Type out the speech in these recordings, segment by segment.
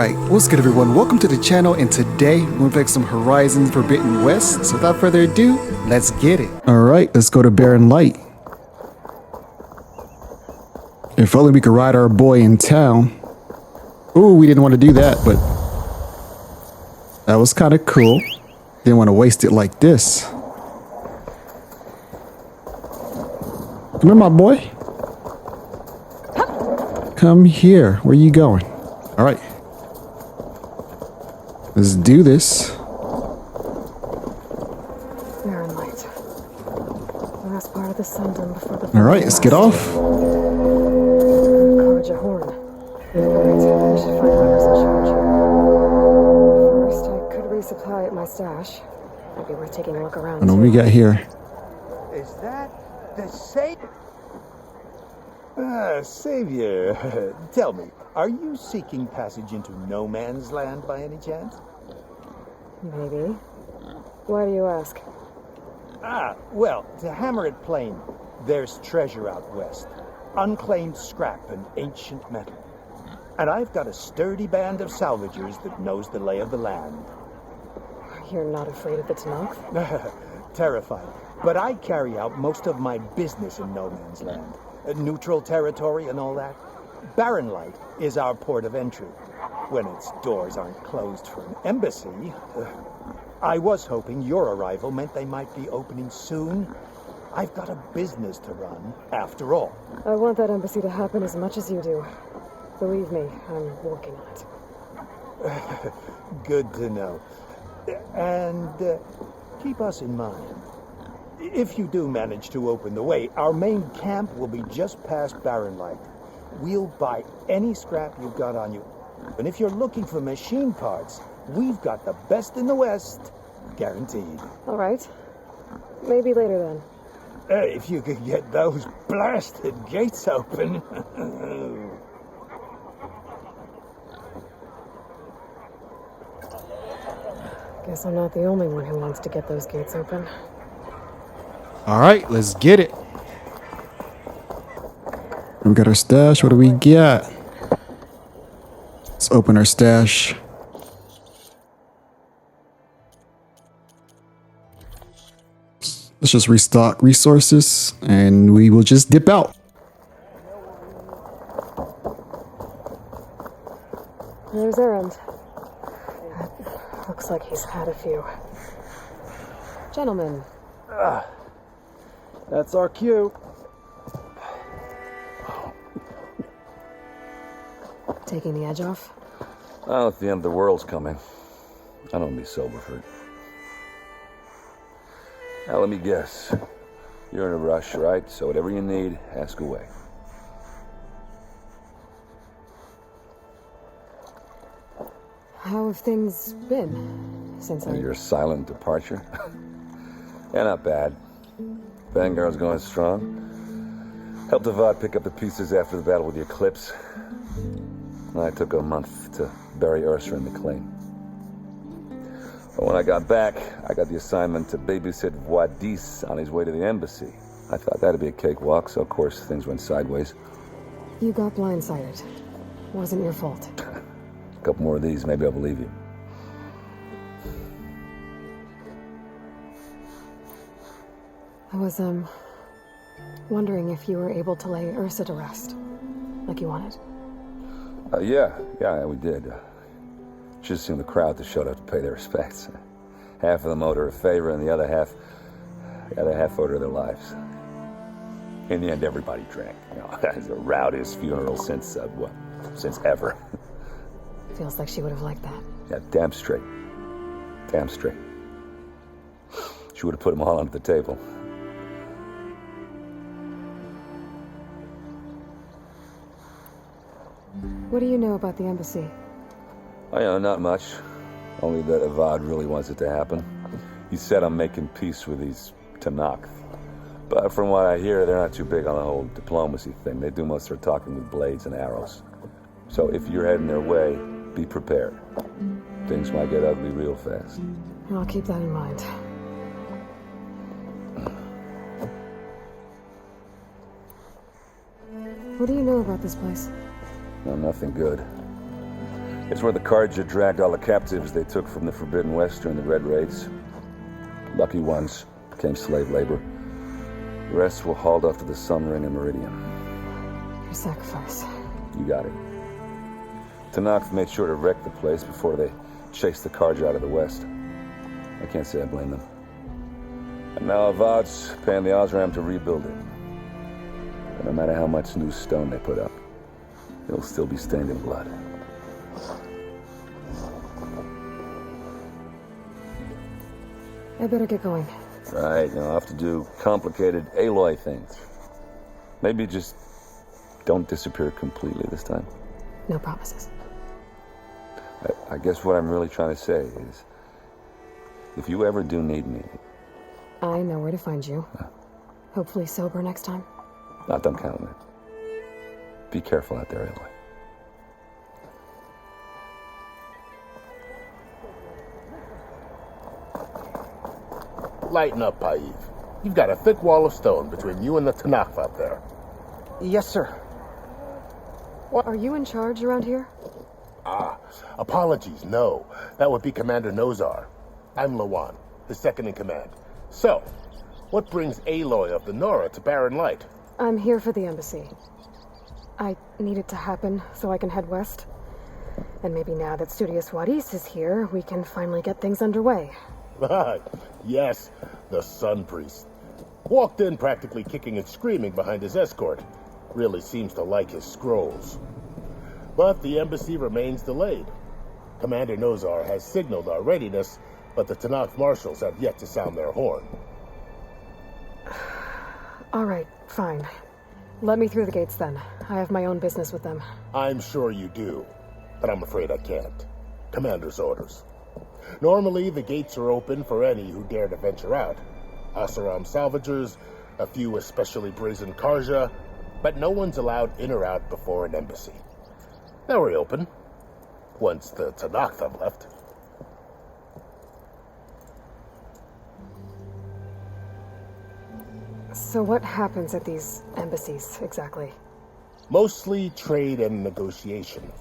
Alright, what's good everyone? Welcome to the channel, and today we're gonna play some Horizon Forbidden West. So without further ado, let's get it. Alright, let's go to Barren Light. If only we could ride our boy in town. Ooh, we didn't want to do that, but that was kind of cool. Didn't want to waste it like this. Come here, my boy. Come here. Where you going? Alright. Let's do this. Barren Light. The last part of the Sundom before the... Alright, let's get off. Carja Horn. Alright, I should find whoever's in charge here. First, I could resupply at my stash. Might be worth taking a look around. And what we got here? Is that the Savior? Tell me, are you seeking passage into no man's land by any chance? Maybe. Why do you ask? Well, to hammer it plain, there's treasure out west. Unclaimed scrap and ancient metal. And I've got a sturdy band of salvagers that knows the lay of the land. You're not afraid of the Tanakh? Terrified. But I carry out most of my business in no man's land. Neutral territory and all that. Barren Light is our port of entry. When its doors aren't closed for an embassy. I was hoping your arrival meant they might be opening soon. I've got a business to run, after all. I want that embassy to happen as much as you do. Believe me, I'm working on it. Good to know. And keep us in mind. If you do manage to open the way, our main camp will be just past Barren Light. We'll buy any scrap you've got on you. And if you're looking for machine parts, we've got the best in the West, guaranteed. All right. Maybe later then. If you could get those blasted gates open. Guess I'm not the only one who wants to get those gates open. Alright, let's get it. We got our stash. What do we get? Let's open our stash. Let's just restock resources and we will just dip out. There's Errand. Looks like he's had a few. Gentlemen. That's our cue. Taking the edge off? Well, if the end of the world's coming, I don't be sober for it. Now, let me guess. You're in a rush, right? So whatever you need, ask away. How have things been since Your silent departure? Yeah, not bad. Vanguard's going strong. Helped Avad pick up the pieces after the battle with the Eclipse. I took a month to bury Ursa in the claim. But when I got back, I got the assignment to babysit Wadis on his way to the embassy. I thought that'd be a cakewalk, so of course things went sideways. You got blindsided. Wasn't your fault. A couple more of these, maybe I'll believe you. I was, wondering if you were able to lay Ursa to rest, like you wanted. Yeah, we did. Just seen the crowd that showed up to pay their respects. Half of them owed her a favor, and the other half owed her their lives. In the end, everybody drank. You know, that was the rowdiest funeral since ever. Feels like she would have liked that. Yeah, damn straight. Damn straight. She would have put them all onto the table. What do you know about the embassy? Oh, not much. Only that Avad really wants it to happen. He said I'm making peace with these Tanakh. But from what I hear, they're not too big on the whole diplomacy thing. They do most of their talking with blades and arrows. So if you're heading their way, be prepared. Things might get ugly real fast. I'll keep that in mind. What do you know about this place? No, nothing good. It's where the Carja dragged all the captives they took from the Forbidden West during the Red Raids. Lucky ones became slave labor. The rest were hauled off to the Sun Ring and Meridian. Your sacrifice. You got it. Tanakh made sure to wreck the place before they chased the Carja out of the West. I can't say I blame them. And now Avad's paying the Osram to rebuild it. And no matter how much new stone they put up, it'll still be stained in blood. I better get going. Right, I'll have to do complicated Aloy things. Maybe just don't disappear completely this time. No promises. I guess what I'm really trying to say is, if you ever do need me... I know where to find you. Hopefully sober next time. Not done counting it. Be careful out there, Aloy. Lighten up, Paiv. You've got a thick wall of stone between you and the Tanakh out there. Yes, sir. Are you in charge around here? Apologies, no. That would be Commander Nozar. I'm Lawan, his second in command. So, what brings Aloy of the Nora to Barren Light? I'm here for the embassy. I need it to happen so I can head west. And maybe now that Studious Wadis is here, we can finally get things underway. Yes, the Sun Priest. Walked in practically kicking and screaming behind his escort. Really seems to like his scrolls. But the embassy remains delayed. Commander Nozar has signaled our readiness, but the Tanakh marshals have yet to sound their horn. All right, fine. Let me through the gates then. I have my own business with them. I'm sure you do, but I'm afraid I can't. Commander's orders. Normally, the gates are open for any who dare to venture out. Asaram salvagers, a few especially brazen Karja, but no one's allowed in or out before an embassy. They'll reopen, once the Tanakh have left. So what happens at these embassies, exactly? Mostly trade and negotiation.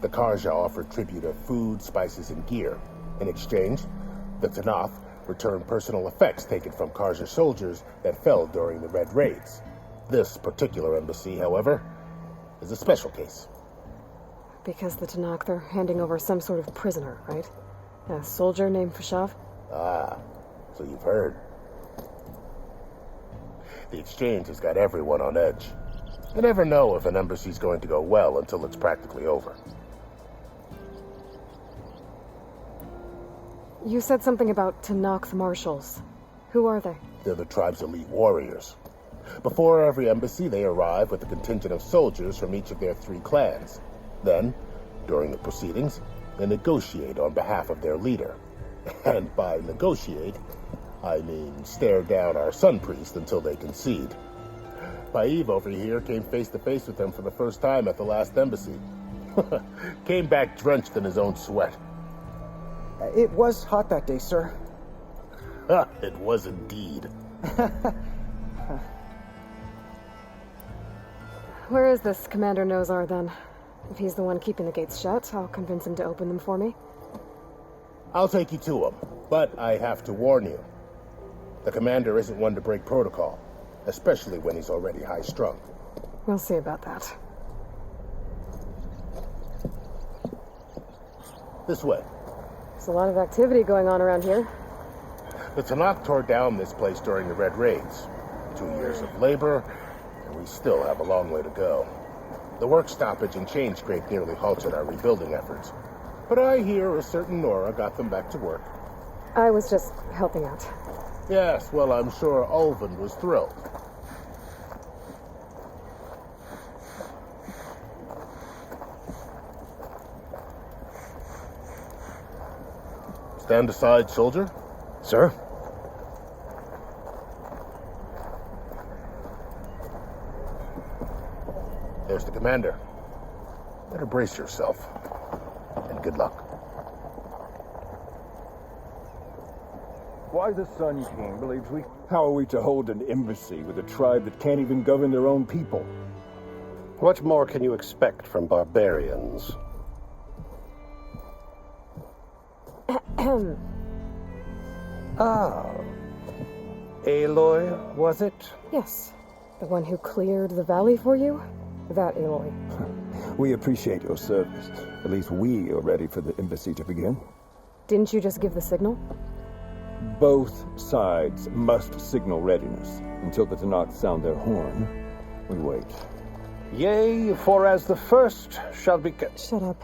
The Karja offer tribute of food, spices, and gear. In exchange, the Tanakh return personal effects taken from Karja soldiers that fell during the Red Raids. This particular embassy, however, is a special case. Because the Tanakh, they're handing over some sort of prisoner, right? A soldier named Fashav? So you've heard. The exchange has got everyone on edge. You never know if an embassy's going to go well until it's practically over. You said something about Tanakh marshals. Who are they? They're the tribe's elite warriors. Before every embassy, they arrive with a contingent of soldiers from each of their 3 clans. Then, during the proceedings, they negotiate on behalf of their leader. And by negotiate, I mean stare down our Sun Priest until they concede. Paiv over here came face to face with them for the first time at the last embassy. Came back drenched in his own sweat. It was hot that day, sir. It was indeed. Where is this Commander Nozar, then? If he's the one keeping the gates shut, I'll convince him to open them for me. I'll take you to him, but I have to warn you. The commander isn't one to break protocol, especially when he's already high-strung. We'll see about that. This way. There's a lot of activity going on around here. The Tanakh tore down this place during the Red Raids. 2 years of labor, and we still have a long way to go. The work stoppage and chain scrape nearly halted our rebuilding efforts. But I hear a certain Nora got them back to work. I was just helping out. Yes, well, I'm sure Ulvin was thrilled. Stand aside, soldier. Sir? There's the commander. Better brace yourself. And good luck. Why the Sun King believes we... How are we to hold an embassy with a tribe that can't even govern their own people? What more can you expect from barbarians? Aloy, was it? Yes. The one who cleared the valley for you? That Aloy. We appreciate your service. At least we are ready for the embassy to begin. Didn't you just give the signal? Both sides must signal readiness. Until the Tanakh sound their horn, we wait. Yea, for as the first shall be... Shut up.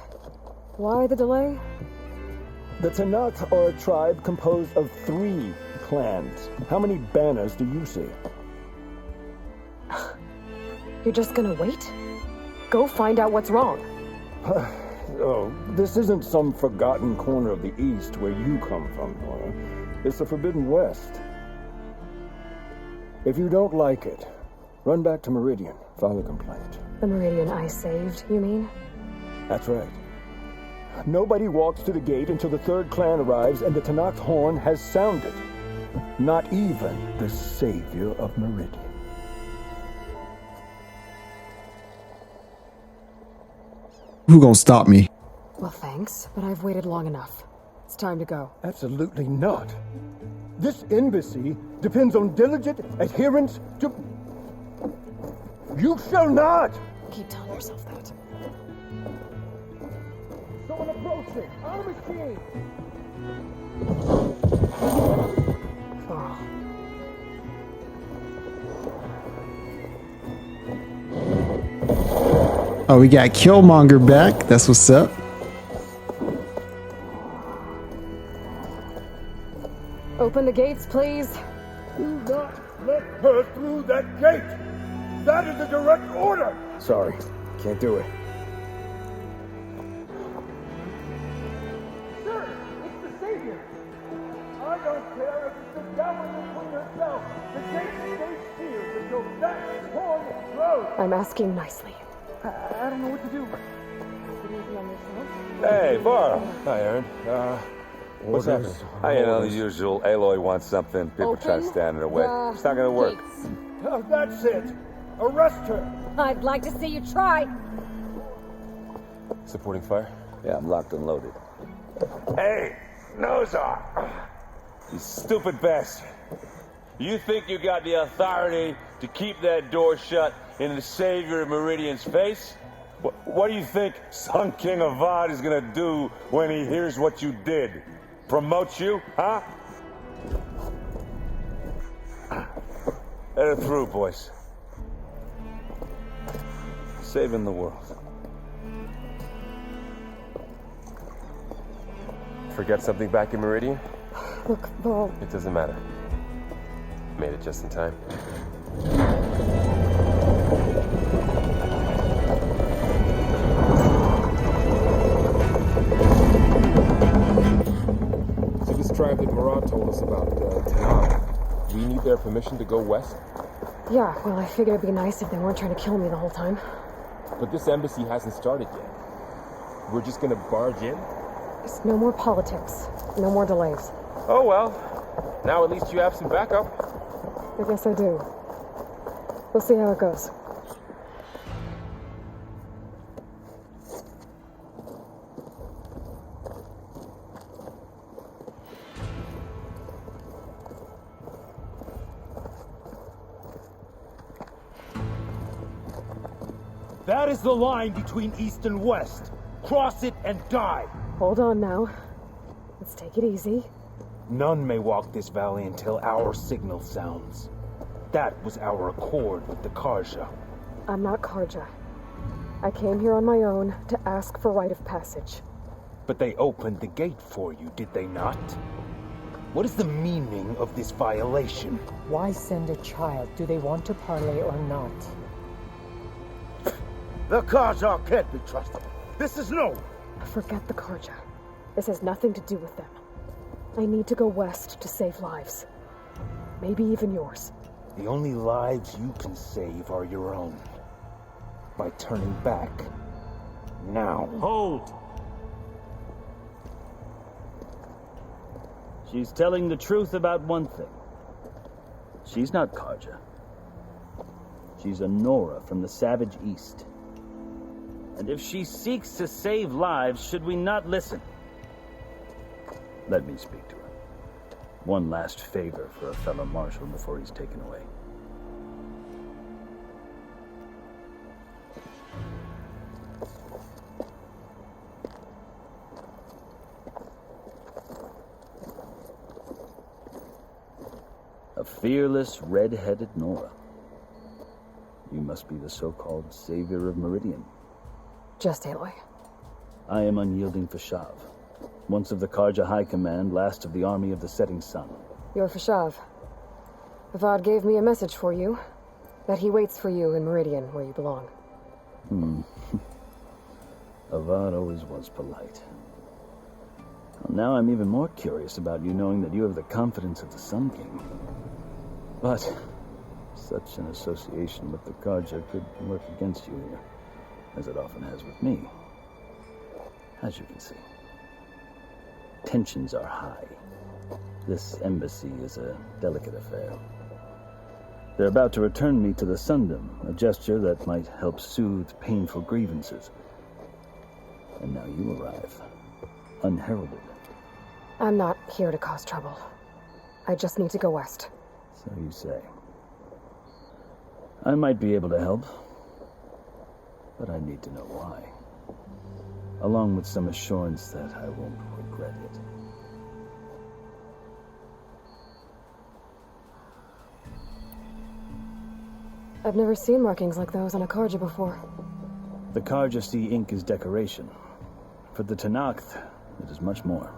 Why the delay? The Tanakh are a tribe composed of 3 clans. How many banners do you see? You're just gonna wait? Go find out what's wrong. Oh, this isn't some forgotten corner of the East where you come from, Nora. It's the Forbidden West. If you don't like it, run back to Meridian, file a complaint. The Meridian I saved, you mean? That's right. Nobody walks to the gate until the 3rd clan arrives and the Tanakh's horn has sounded. Not even the savior of Meridian. Who gonna stop me? Well, thanks, but I've waited long enough. It's time to go. Absolutely not. This embassy depends on diligent adherence to... You shall not! Keep telling yourself that. Someone approaching! On a machine! Oh. Oh, we got Killmonger back. That's what's up. Open the gates, please. Do not let her through that gate! That is a direct order! Sorry, can't do it. Sir, it's the savior! I don't care if it's the devil and queen herself! The gate stays sealed until that horn blows! I'm asking nicely. I don't know what to do. Hey, Bar. Hi, Aaron. What's happening? You know, the usual. Aloy wants something. People try to stand in her way. It's not gonna work. Oh, that's it! Arrest her! I'd like to see you try. Supporting fire? Yeah, I'm locked and loaded. Hey, Nozar! You stupid bastard. You think you got the authority to keep that door shut in the savior of Meridian's face? What do you think Sun King Avad is gonna do when he hears what you did? Promote you, huh? Let her through, boys. Saving the world. Forget something back in Meridian? Look, Paul. It doesn't matter. Made it just in time. So this tribe that Murad told us about, Tanakh, we need their permission to go west? Yeah, well, I figured it'd be nice if they weren't trying to kill me the whole time. But this embassy hasn't started yet. We're just gonna barge in? There's no more politics. No more delays. Oh well. Now at least you have some backup. I guess I do. We'll see how it goes. That is the line between East and West. Cross it and die. Hold on now. Let's take it easy. None may walk this valley until our signal sounds. That was our accord with the Karja. I'm not Karja. I came here on my own to ask for rite of passage. But they opened the gate for you, did they not? What is the meaning of this violation? Why send a child? Do they want to parley or not? The Karja can't be trusted. This is no... Forget the Karja. This has nothing to do with them. I need to go west to save lives. Maybe even yours. The only lives you can save are your own. By turning back. Now. Hold! She's telling the truth about one thing. She's not Karja. She's a Nora from the Savage East. And if she seeks to save lives, should we not listen? Let me speak to her. One last favor for a fellow marshal before he's taken away. A fearless, red-headed Nora. You must be the so-called savior of Meridian. Just Aloy. I am unyielding Fashav, once of the Karja High Command, last of the army of the setting sun. You're Fashav. Avad gave me a message for you, that he waits for you in Meridian, where you belong. Avad always was polite. Well, now I'm even more curious about you knowing that you have the confidence of the Sun King. But such an association with the Karja could work against you here, as it often has with me. As you can see, tensions are high. This embassy is a delicate affair. They're about to return me to the Sundom, a gesture that might help soothe painful grievances. And now you arrive, unheralded. I'm not here to cause trouble. I just need to go west. So you say. I might be able to help, but I need to know why. Along with some assurance that I won't regret it. I've never seen markings like those on a Karja before. The Karja see ink as decoration. For the Tenakth, it is much more.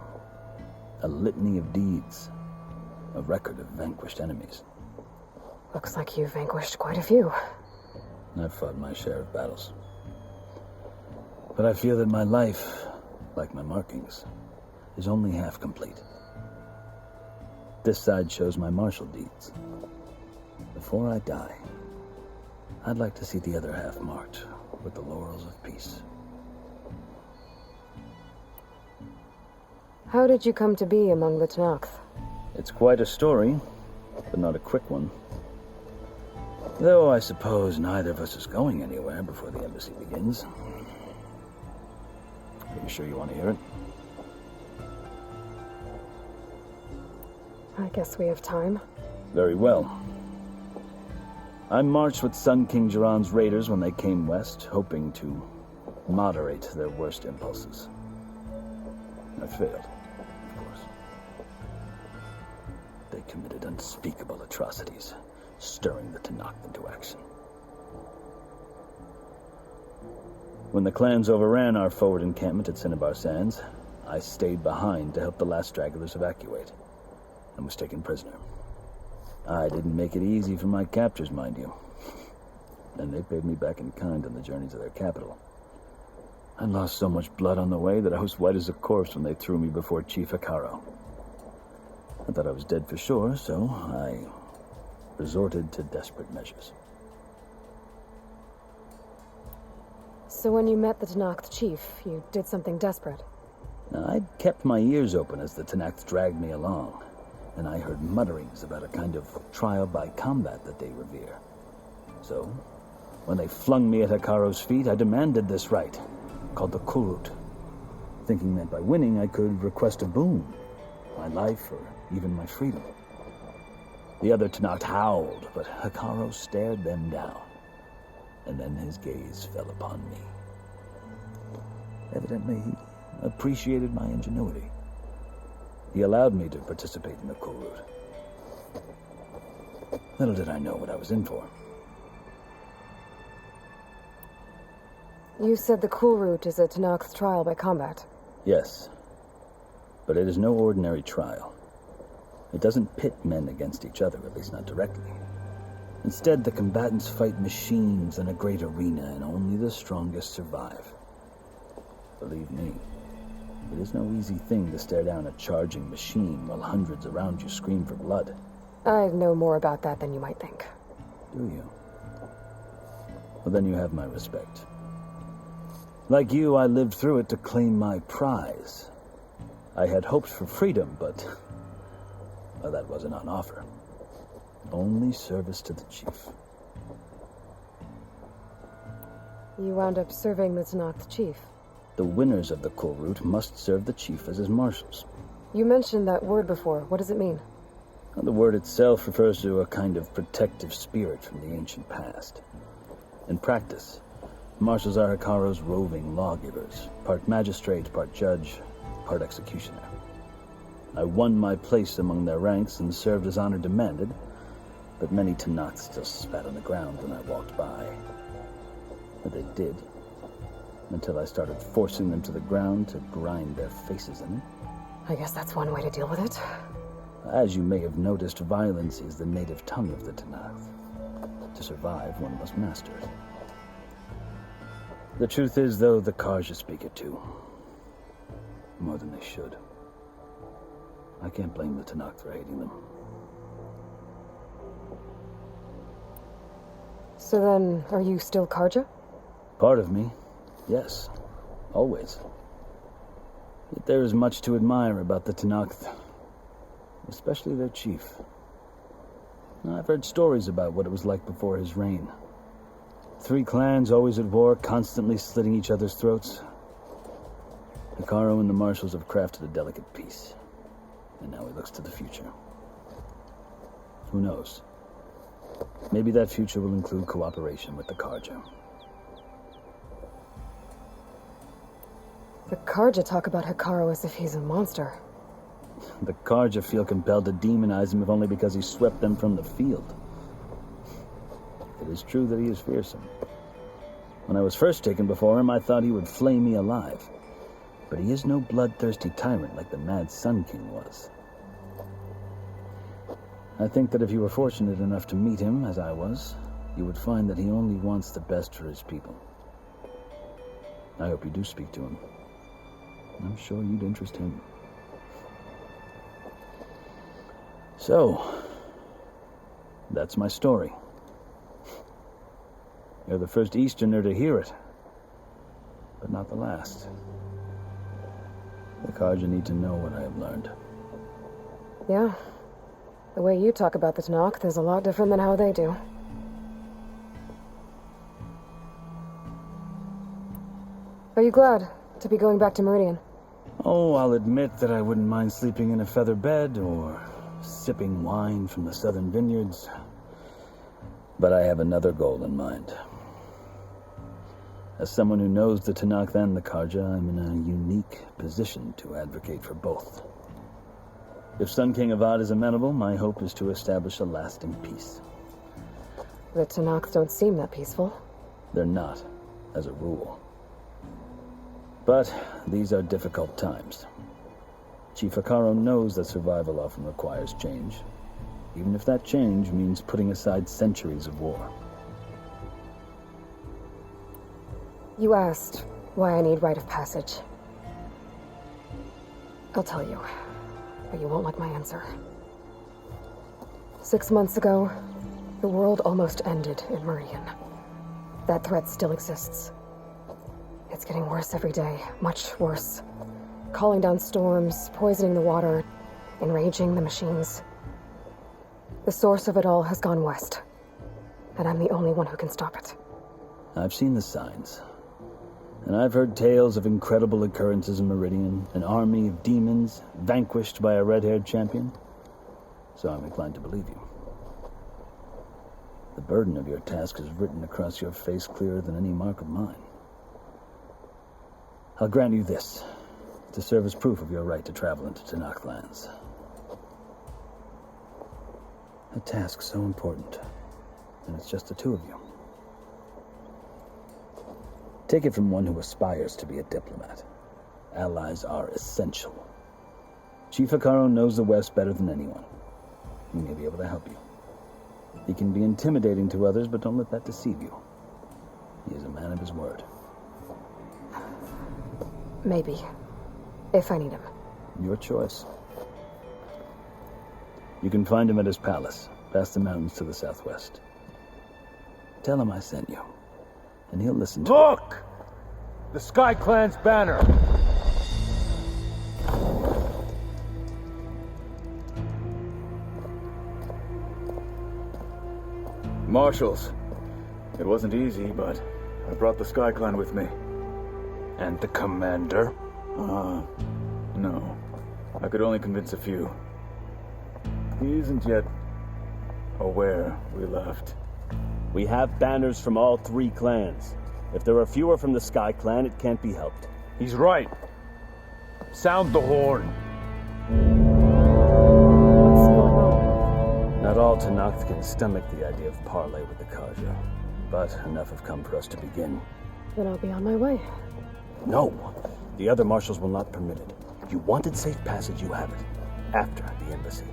A litany of deeds. A record of vanquished enemies. Looks like you've vanquished quite a few. I've fought my share of battles. But I feel that my life, like my markings, is only half complete. This side shows my martial deeds. Before I die, I'd like to see the other half marked with the laurels of peace. How did you come to be among the Tenakth? It's quite a story, but not a quick one. Though I suppose neither of us is going anywhere before the embassy begins. Are you sure you want to hear it? I guess we have time. Very well. I marched with Sun King Jiran's raiders when they came west, hoping to moderate their worst impulses. I failed, of course. They committed unspeakable atrocities, stirring the Tenakth into action. When the clans overran our forward encampment at Cinnabar Sands, I stayed behind to help the last stragglers evacuate, and was taken prisoner. I didn't make it easy for my captors, mind you. And they paid me back in kind on the journey to their capital. I lost so much blood on the way that I was white as a corpse when they threw me before Chief Hikaro. I thought I was dead for sure, so I resorted to desperate measures. So when you met the Tenakth chief, you did something desperate? Now, I'd kept my ears open as the Tenakth dragged me along, and I heard mutterings about a kind of trial by combat that they revere. So, when they flung me at Hikaro's feet, I demanded this right, called the Kurut, thinking that by winning I could request a boon, my life or even my freedom. The other Tenakth howled, but Hikaro stared them down, and then his gaze fell upon me. Evidently, he appreciated my ingenuity. He allowed me to participate in the Kurut. Little did I know what I was in for. You said the Kurut is a Tenakth trial by combat. Yes, but it is no ordinary trial. It doesn't pit men against each other, at least not directly. Instead, the combatants fight machines in a great arena, and only the strongest survive. Believe me, it is no easy thing to stare down a charging machine while hundreds around you scream for blood. I know more about that than you might think. Do you? Well, then you have my respect. Like you, I lived through it to claim my prize. I had hoped for freedom, but well, that wasn't on offer. Only service to the chief. You wound up serving the Tenakth chief. The winners of the Kurut must serve the chief as his marshals. You mentioned that word before. What does it mean? The word itself refers to a kind of protective spirit from the ancient past. In practice, marshals are Hikaru's roving lawgivers, part magistrate, part judge, part executioner. I won my place among their ranks and served as honor demanded, but many Tanakhs still spat on the ground when I walked by. But they did, until I started forcing them to the ground to grind their faces in it. I guess that's one way to deal with it. As you may have noticed, violence is the native tongue of the Tanakh. To survive, one must master it. The truth is, though, the Karja speak it too. More than they should. I can't blame the Tanakh for hating them. So then, are you still Karja? Part of me, yes. Always. Yet there is much to admire about the Tanakh, especially their chief. I've heard stories about what it was like before his reign. 3 clans always at war, constantly slitting each other's throats. Hikaru and the marshals have crafted a delicate peace. And now he looks to the future. Who knows? Maybe that future will include cooperation with the Karja. The Karja talk about Hikaru as if he's a monster. The Karja feel compelled to demonize him if only because he swept them from the field. It is true that he is fearsome. When I was first taken before him, I thought he would flay me alive. But he is no bloodthirsty tyrant like the Mad Sun King was. I think that if you were fortunate enough to meet him, as I was, you would find that he only wants the best for his people. I hope you do speak to him. I'm sure you'd interest him. So, that's my story. You're the first Easterner to hear it, but not the last. The Karja need to know what I have learned. Yeah. The way you talk about the Tanakh is a lot different than how they do. Are you glad to be going back to Meridian? Oh, I'll admit that I wouldn't mind sleeping in a feather bed or sipping wine from the southern vineyards. But I have another goal in mind. As someone who knows the Tanakh and the Karja, I'm in a unique position to advocate for both. If Sun King Avad is amenable, my hope is to establish a lasting peace. The Tanakh don't seem that peaceful. They're not, as a rule. But these are difficult times. Chief Hikaru knows that survival often requires change, even if that change means putting aside centuries of war. You asked why I need rite of passage. I'll tell you, but you won't like my answer. 6 months ago, the world almost ended in Meridian. That threat still exists. It's getting worse every day, much worse. Calling down storms, poisoning the water, enraging the machines. The source of it all has gone west, and I'm the only one who can stop it. I've seen the signs. And I've heard tales of incredible occurrences in Meridian, an army of demons vanquished by a red-haired champion. So I'm inclined to believe you. The burden of your task is written across your face clearer than any mark of mine. I'll grant you this, to serve as proof of your right to travel into Tanakh lands. A task so important, and it's just the two of you. Take it from one who aspires to be a diplomat. Allies are essential. Chief Hikaru knows the West better than anyone. He may be able to help you. He can be intimidating to others, but don't let that deceive you. He is a man of his word. Maybe. If I need him. Your choice. You can find him at his palace, past the mountains to the southwest. Tell him I sent you, and he'll listen to Look! The Sky Clan's banner! Marshals. It wasn't easy, but I brought the Sky Clan with me. And the commander? No. I could only convince a few. He isn't yet aware we left. We have banners from all 3 clans. If there are fewer from the Sky Clan, it can't be helped. He's right. Sound the horn. What's going on? Not all Tenakth can stomach the idea of parley with the Kaja, but enough have come for us to begin. Then I'll be on my way. No, the other marshals will not permit it. If you wanted safe passage, you have it. After the embassy.